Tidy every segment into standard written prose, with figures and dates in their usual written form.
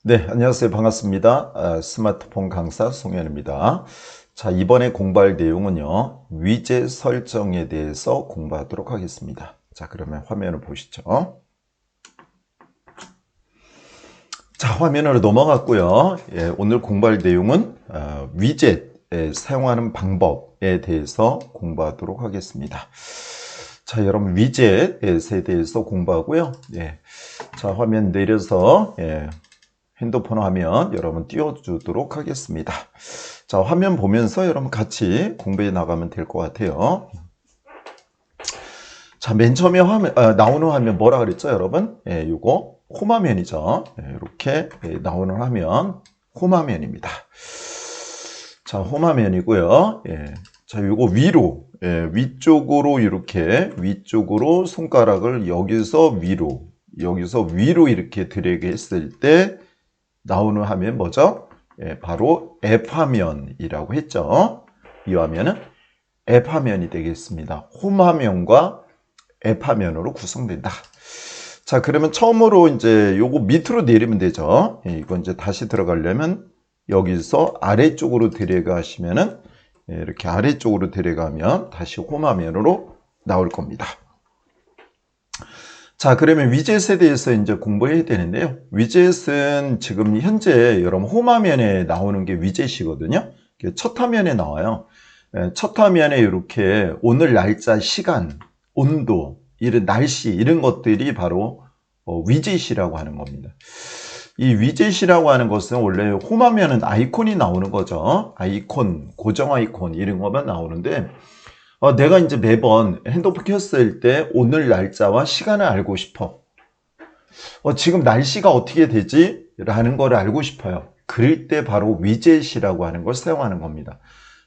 네, 안녕하세요. 반갑습니다. 스마트폰 강사 송현입니다. 자, 이번에 공부할 내용은요, 위제 설정에 대해서 공부하도록 하겠습니다. 자, 그러면 화면을 보시죠. 자, 화면으로 넘어갔고요. 예, 오늘 공부할 내용은 위젯 사용하는 방법에 대해서 공부하도록 하겠습니다. 자, 여러분 위젯에 대해서 공부하고요. 예, 자, 화면 내려서 핸드폰 화면 여러분 띄워주도록 하겠습니다. 자, 화면 보면서 여러분 같이 공부해 나가면 될 것 같아요. 자, 맨 처음에 나오는 화면 뭐라 그랬죠, 여러분? 예, 요거 홈화면이죠. 예, 이렇게 나오는 화면 홈화면입니다. 자, 홈화면이고요. 예, 자, 요거 위로, 위쪽으로 이렇게 위쪽으로 손가락을 여기서 위로 이렇게 드래그 했을 때 나오는 화면 뭐죠? 예, 바로 앱 화면이라고 했죠. 이 화면은 앱 화면이 되겠습니다. 홈 화면과 앱 화면으로 구성된다. 자, 그러면 처음으로 이제 요거 밑으로 내리면 되죠. 예, 이거 이제 다시 들어가려면 여기서 아래쪽으로 드래그 하시면은 이렇게 아래쪽으로 드래그하면 다시 홈 화면으로 나올 겁니다. 자, 그러면 위젯에 대해서 이제 공부해야 되는데요. 위젯은 지금 현재 여러분 홈화면에 나오는 게 위젯이거든요. 첫 화면에 나와요. 첫 화면에 이렇게 오늘 날짜, 시간, 온도, 이런 날씨 이런 것들이 바로 위젯이라고 하는 겁니다. 이 위젯이라고 하는 것은 원래 홈화면은 아이콘이 나오는 거죠. 아이콘, 고정 아이콘 이런 것만 나오는데 내가 이제 매번 핸드폰 켰을 때 오늘 날짜와 시간을 알고 싶어. 지금 날씨가 어떻게 되지? 라는 걸 알고 싶어요. 그럴 때 바로 위젯이라고 하는 걸 사용하는 겁니다.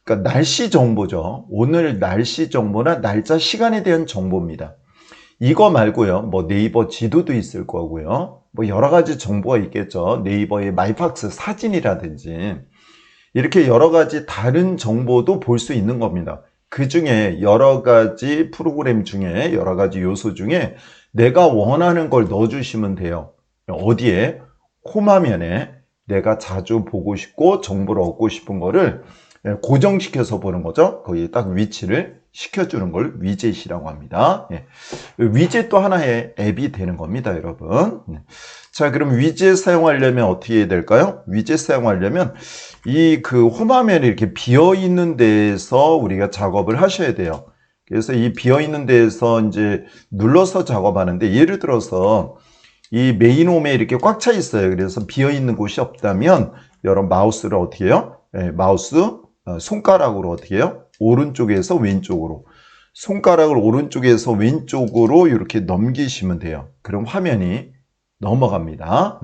그러니까 날씨 정보죠. 오늘 날씨 정보나 날짜, 시간에 대한 정보입니다. 이거 말고요. 뭐 네이버 지도도 있을 거고요. 뭐 여러 가지 정보가 있겠죠. 네이버의 마이팍스 사진이라든지 이렇게 여러 가지 다른 정보도 볼 수 있는 겁니다. 그 중에 여러 가지 프로그램 중에 여러 가지 요소 중에 내가 원하는 걸 넣어주시면 돼요. 어디에? 홈화면에 내가 자주 보고 싶고 정보를 얻고 싶은 거를 고정시켜서 보는 거죠. 거기에 딱 위치를 시켜주는 걸 위젯이라고 합니다. 위젯도 하나의 앱이 되는 겁니다, 여러분. 자, 그럼 위젯 사용하려면 어떻게 해야 될까요? 위젯 사용하려면 이 그 홈화면이 이렇게 비어 있는 데에서 우리가 작업을 하셔야 돼요. 그래서 이 비어 있는 데에서 이제 눌러서 작업하는데 예를 들어서 이 메인 홈에 이렇게 꽉 차 있어요. 그래서 비어 있는 곳이 없다면 여러분 마우스를 어떻게 해요? 마우스 손가락으로 어떻게 해요? 오른쪽에서 왼쪽으로. 손가락을 오른쪽에서 왼쪽으로 이렇게 넘기시면 돼요. 그럼 화면이 넘어갑니다.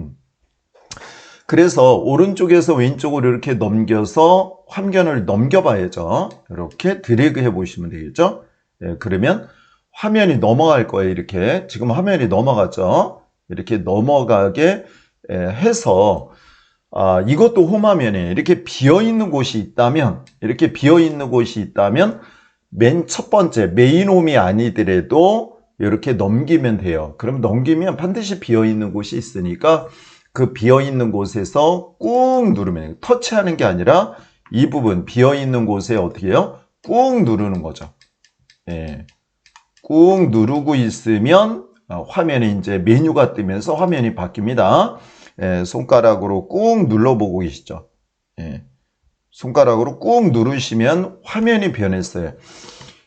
그래서 오른쪽에서 왼쪽으로 이렇게 넘겨서 화면을 넘겨봐야죠. 이렇게 드래그 해보시면 되겠죠. 그러면 화면이 넘어갈 거예요. 이렇게 지금 화면이 넘어갔죠. 이렇게 넘어가게 해서 이것도 홈화면에 이렇게 비어있는 곳이 있다면 맨 첫 번째 메인 홈이 아니더라도 이렇게 넘기면 돼요. 그럼 넘기면 반드시 비어있는 곳이 있으니까 그 비어있는 곳에서 꾹 누르면 터치하는 게 아니라 이 부분 비어있는 곳에 어떻게 해요? 꾹 누르는 거죠. 꾹 누르고 있으면 화면에 이제 메뉴가 뜨면서 화면이 바뀝니다. 손가락으로 꾹 눌러보고 계시죠. 손가락으로 꾹 누르시면 화면이 변했어요.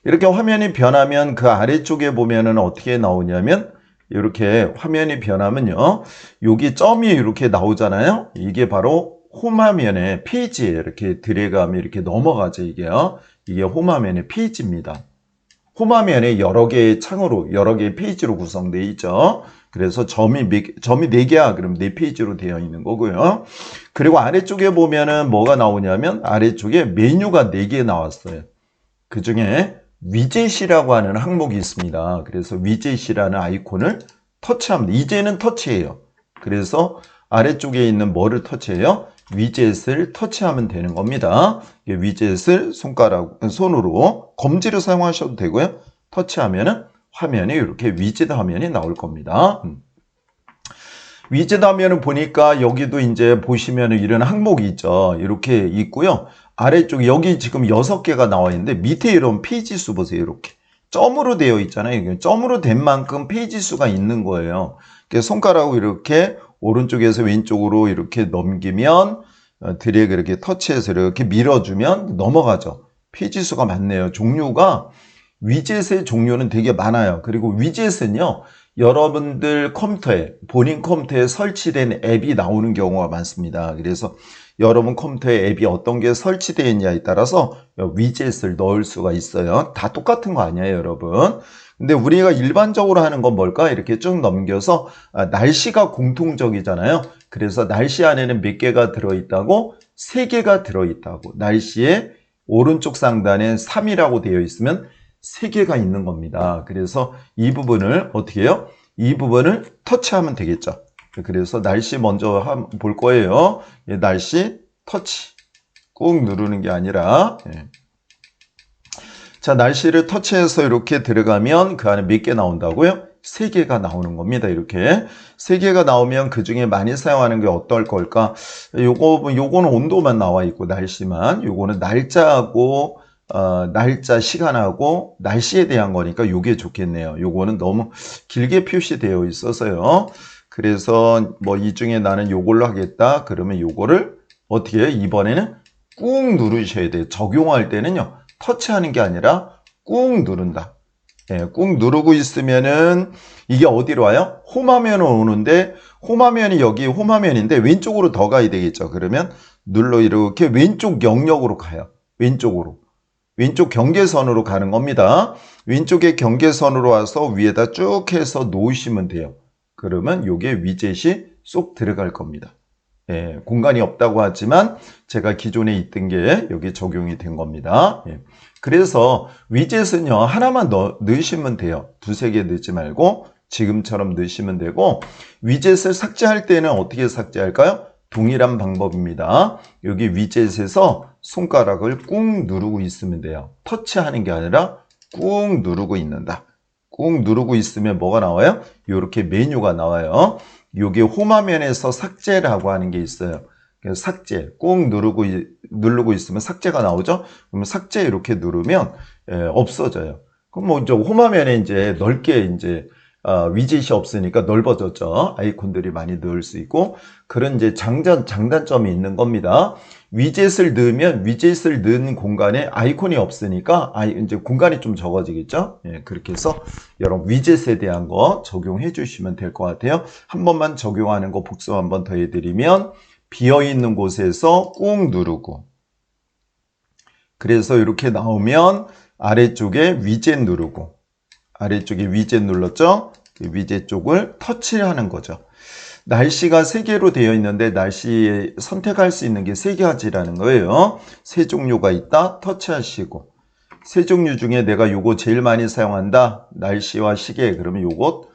이렇게 화면이 변하면 그 아래쪽에 보면은 어떻게 나오냐면 이렇게 화면이 변하면요. 여기 점이 이렇게 나오잖아요. 이게 바로 홈화면의 페이지에 이렇게 드래그하면 이렇게 넘어가죠. 이게요. 이게 홈화면의 페이지입니다. 홈화면에 여러 개의 창으로 여러 개의 페이지로 구성되어 있죠. 그래서 점이 4개야. 그럼 4페이지로 되어 있는 거고요. 그리고 아래쪽에 보면은 뭐가 나오냐면 아래쪽에 메뉴가 4개 나왔어요. 그 중에 위젯이라고 하는 항목이 있습니다. 그래서 위젯이라는 아이콘을 터치합니다. 이제는 터치해요. 그래서 아래쪽에 있는 뭐를 터치해요? 위젯을 터치하면 되는 겁니다. 위젯을 손으로 검지를 사용하셔도 되고요. 터치하면은 화면에 이렇게 위젯 화면이 나올 겁니다. 위젯 화면을 보니까 여기도 이제 보시면은 이런 항목이 있죠. 이렇게 있고요. 아래쪽에 여기 지금 6개가 나와 있는데 밑에 이런 페이지 수 보세요. 이렇게. 점으로 되어 있잖아요. 이게 점으로 된 만큼 페이지 수가 있는 거예요. 손가락으로 이렇게 오른쪽에서 왼쪽으로 이렇게 넘기면 드래그 이렇게 터치해서 이렇게 밀어주면 넘어가죠. 페이지 수가 많네요. 종류가 위젯의 종류는 되게 많아요. 그리고 위젯은요, 여러분들 컴퓨터에, 본인 컴퓨터에 설치된 앱이 나오는 경우가 많습니다. 그래서 여러분 컴퓨터에 앱이 어떤 게 설치되어 있냐에 따라서 위젯을 넣을 수가 있어요. 다 똑같은 거 아니에요, 여러분. 근데 우리가 일반적으로 하는 건 뭘까? 이렇게 쭉 넘겨서 날씨가 공통적이잖아요. 그래서 날씨 안에는 몇 개가 들어있다고? 3개가 들어있다고. 날씨에 오른쪽 상단에 3이라고 되어 있으면 3개가 있는 겁니다. 그래서 이 부분을 어떻게 해요? 이 부분을 터치하면 되겠죠. 그래서 날씨 먼저 볼 거예요. 날씨 터치. 꾹 누르는 게 아니라. 자, 날씨를 터치해서 이렇게 들어가면 그 안에 몇 개 나온다고요? 3개가 나오는 겁니다. 이렇게 3개가 나오면 그 중에 많이 사용하는 게 어떨 걸까? 요거는 온도만 나와 있고 날씨만. 요거는 날짜하고 날짜, 시간하고 날씨에 대한 거니까 요게 좋겠네요. 요거는 너무 길게 표시되어 있어서요. 그래서 뭐 이 중에 나는 요걸로 하겠다. 그러면 요거를 어떻게 해요? 이번에는 꾹 누르셔야 돼요. 적용할 때는요. 터치하는 게 아니라 꾹 누른다. 꾹 누르고 있으면은 이게 어디로 와요? 홈화면으로 오는데 홈화면이 여기 홈화면인데 왼쪽으로 더 가야 되겠죠. 그러면 눌러 이렇게 왼쪽 영역으로 가요. 왼쪽으로. 왼쪽 경계선으로 가는 겁니다. 왼쪽에 경계선으로 와서 위에다 쭉 해서 놓으시면 돼요. 그러면 요게 위젯이 쏙 들어갈 겁니다. 공간이 없다고 하지만 제가 기존에 있던 게 여기 적용이 된 겁니다. 그래서 위젯은요 하나만 넣으시면 돼요. 2-3개 넣지 말고 지금처럼 넣으시면 되고, 위젯을 삭제할 때는 어떻게 삭제할까요? 동일한 방법입니다. 여기 위젯에서 손가락을 꾹 누르고 있으면 돼요. 터치하는 게 아니라 꾹 누르고 있는다. 꾹 누르고 있으면 뭐가 나와요? 이렇게 메뉴가 나와요. 여기 홈화면에서 삭제라고 하는 게 있어요. 삭제, 꾹 누르고 있으면 삭제가 나오죠? 그러면 삭제 이렇게 누르면 없어져요. 그럼 뭐 이제 홈화면에 이제 넓게 이제 위젯이 없으니까 넓어졌죠. 아이콘들이 많이 넣을 수 있고, 그런 이제 장단점이 있는 겁니다. 위젯을 넣은 공간에 아이콘이 없으니까 이제 공간이 좀 적어지겠죠. 그렇게 해서 여러분 위젯에 대한 거 적용해 주시면 될 것 같아요. 한 번만 적용하는 거 복습 한 번 더 해드리면, 비어있는 곳에서 꾹 누르고, 그래서 이렇게 나오면 아래쪽에 위젯 누르고, 아래쪽에 위젯 눌렀죠? 위젯 쪽을 터치하는 거죠. 날씨가 3개로 되어 있는데 날씨에 선택할 수 있는 게 3가지라는 거예요. 3종류가 있다. 터치하시고, 3종류 중에 내가 요거 제일 많이 사용한다. 날씨와 시계. 그러면 요거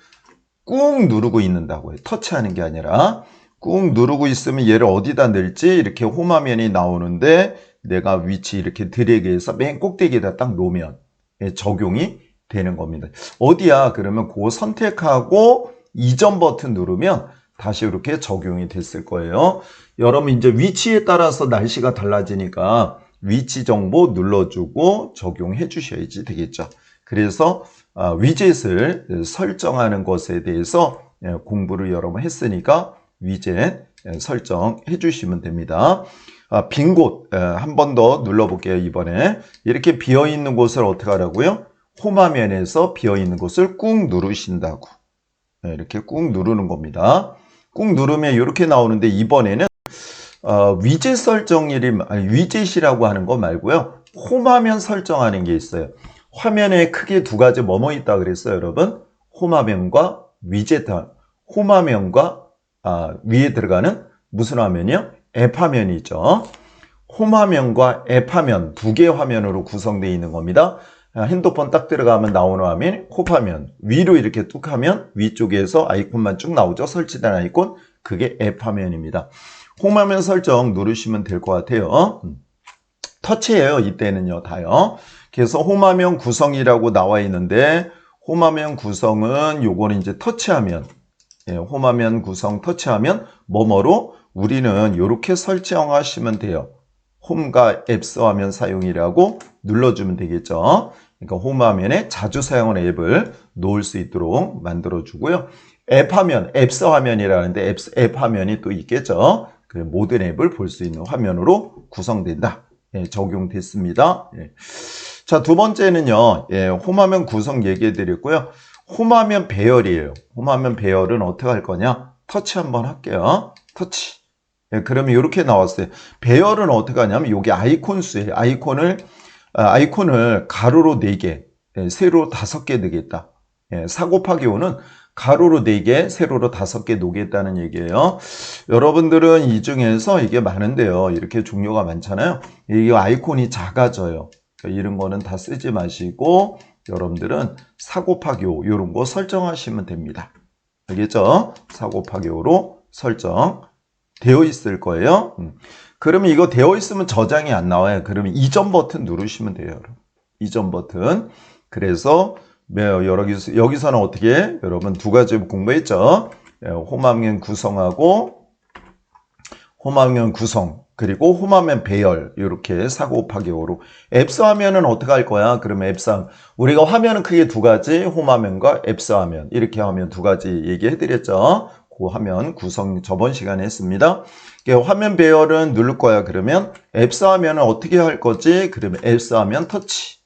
꾹 누르고 있는다고요. 터치하는 게 아니라 꾹 누르고 있으면 얘를 어디다 넣을지 이렇게 홈화면이 나오는데, 내가 위치 이렇게 드래그해서 맨 꼭대기에다 딱 놓으면 적용이 되는 겁니다. 어디야? 그러면 그거 선택하고 이전 버튼 누르면 다시 이렇게 적용이 됐을 거예요. 여러분 이제 위치에 따라서 날씨가 달라지니까 위치 정보 눌러주고 적용해 주셔야지 되겠죠. 그래서 위젯을 설정하는 것에 대해서 공부를 여러 번 했으니까 위젯 설정해 주시면 됩니다. 빈 곳 한 번 더 눌러볼게요. 이번에 이렇게 비어있는 곳을 어떻게 하라고요? 홈화면에서 비어있는 곳을 꾹 누르신다고. 이렇게 꾹 누르는 겁니다. 꾹 누르면 이렇게 나오는데, 이번에는 위젯 위젯이라고 하는 거 말고요. 홈화면 설정하는 게 있어요. 화면에 크게 2가지 뭐뭐 있다 그랬어요, 여러분? 홈화면과 위젯. 홈화면과 위에 들어가는 무슨 화면이요? 앱화면이 있죠. 홈화면과 앱화면 2개 화면으로 구성되어 있는 겁니다. 핸드폰 딱 들어가면 나오는 화면이 홈화면, 위로 이렇게 뚝 하면 위쪽에서 아이콘만 쭉 나오죠. 설치된 아이콘, 그게 앱화면입니다. 홈화면 설정 누르시면 될 것 같아요. 터치예요. 이때는요, 다요. 그래서 홈화면 구성이라고 나와 있는데, 홈화면 구성은 요거는 이제 터치하면 홈화면 구성 터치하면 뭐뭐로 우리는 이렇게 설정하시면 돼요. 홈과 앱스 화면 사용이라고 눌러주면 되겠죠. 그러니까 홈화면에 자주 사용하는 앱을 놓을 수 있도록 만들어주고요. 앱 화면, 앱스 화면이라는데 앱 화면이 또 있겠죠. 그 모든 앱을 볼 수 있는 화면으로 구성된다. 적용됐습니다. 자, 두 번째는요. 홈화면 구성 얘기해 드렸고요. 홈화면 배열이에요. 홈화면 배열은 어떻게 할 거냐? 터치 한번 할게요. 터치. 그러면 이렇게 나왔어요. 배열은 어떻게 하냐면 여기 아이콘 수예요. 아이콘을 가로로 4개, 세로로 5개 넣겠다. 4 곱하기 5는 가로로 4개, 세로로 5개 놓겠다는 얘기예요. 여러분들은 이 중에서 이게 많은데요. 이렇게 종류가 많잖아요. 이 아이콘이 작아져요. 이런 거는 다 쓰지 마시고 여러분들은 4 곱하기 5 이런 거 설정하시면 됩니다. 알겠죠? 4 곱하기 5로 설정되어 있을 거예요. 그러면 이거 되어 있으면 저장이 안 나와요. 그러면 이전 버튼 누르시면 돼요. 이전 버튼. 그래서 여기서는 어떻게 해? 여러분 두 가지 공부했죠? 홈화면 구성하고 홈화면 구성 그리고 홈화면 배열 이렇게 4 곱하기 5로 앱스 화면은 어떻게 할 거야? 그러면 앱스 우리가 화면은 크게 두 가지 홈화면과 앱스 화면 이렇게 하면 두 가지 얘기해 드렸죠. 그 화면 구성 저번 시간에 했습니다. 화면 배열은 누를 거야. 그러면 앱스 화면은 어떻게 할 거지? 그러면 앱스 화면 터치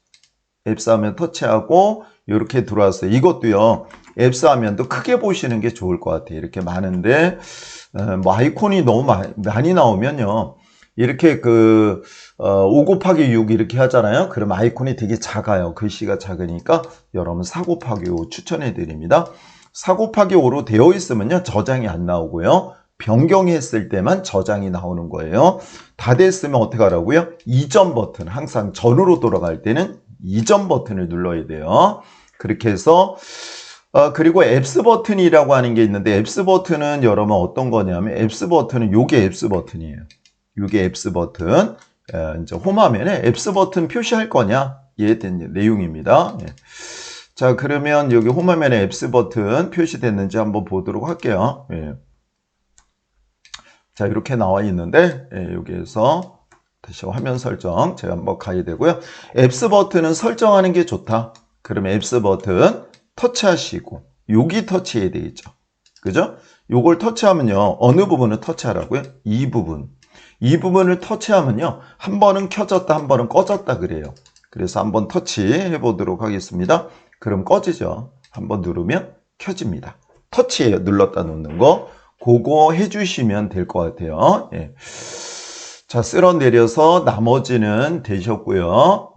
앱스 화면 터치하고 이렇게 들어왔어요. 이것도요. 앱스 화면도 크게 보시는 게 좋을 것 같아요. 이렇게 많은데 뭐 아이콘이 너무 많이 나오면요. 이렇게 5 곱하기 6 이렇게 하잖아요. 그럼 아이콘이 되게 작아요. 글씨가 작으니까 여러분 4 곱하기 5 추천해 드립니다. 4 곱하기 5로 되어 있으면요. 저장이 안 나오고요. 변경했을 때만 저장이 나오는 거예요. 다 됐으면 어떻게 하라고요? 이전 버튼, 항상 전으로 돌아갈 때는 이전 버튼을 눌러야 돼요. 그렇게 해서 그리고 앱스 버튼이라고 하는 게 있는데 앱스 버튼은 여러분 어떤 거냐면 앱스 버튼은 요게 앱스 버튼이에요. 요게 앱스 버튼. 이제 홈화면에 앱스 버튼 표시할 거냐? 이해된 내용입니다. 자, 그러면 여기 홈화면에 앱스 버튼 표시됐는지 한번 보도록 할게요. 자, 이렇게 나와 있는데 여기에서 다시 화면 설정 제가 한번 가야 되고요. 앱스 버튼은 설정하는 게 좋다. 그러면 앱스 버튼 터치하시고 여기 터치해야 되겠죠. 그죠? 요걸 터치하면요. 어느 부분을 터치하라고요? 이 부분을 터치하면요. 한 번은 켜졌다, 한 번은 꺼졌다 그래요. 그래서 한번 터치해 보도록 하겠습니다. 그럼 꺼지죠. 한번 누르면 켜집니다. 터치해요. 눌렀다 놓는 거. 그거 해주시면 될 것 같아요. 자, 쓸어 내려서 나머지는 되셨고요.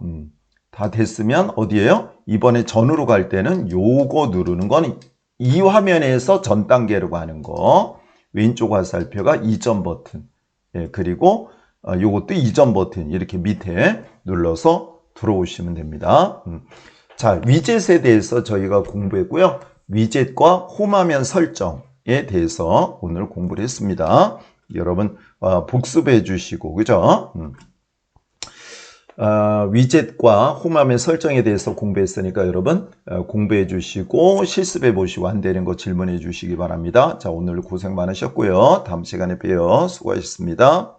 다 됐으면 어디에요? 이번에 전으로 갈 때는 요거 누르는 건 이 화면에서 전 단계로 가는 거. 왼쪽 화살표가 이전 버튼. 그리고 요것도 이전 버튼 이렇게 밑에 눌러서 들어오시면 됩니다. 자, 위젯에 대해서 저희가 공부했고요. 위젯과 홈화면 설정에 대해서 오늘 공부를 했습니다. 여러분 복습해 주시고 그죠? 위젯과 홈화면 설정에 대해서 공부했으니까 여러분 공부해 주시고 실습해 보시고 안 되는 거 질문해 주시기 바랍니다. 자, 오늘 고생 많으셨고요. 다음 시간에 봬요. 수고하셨습니다.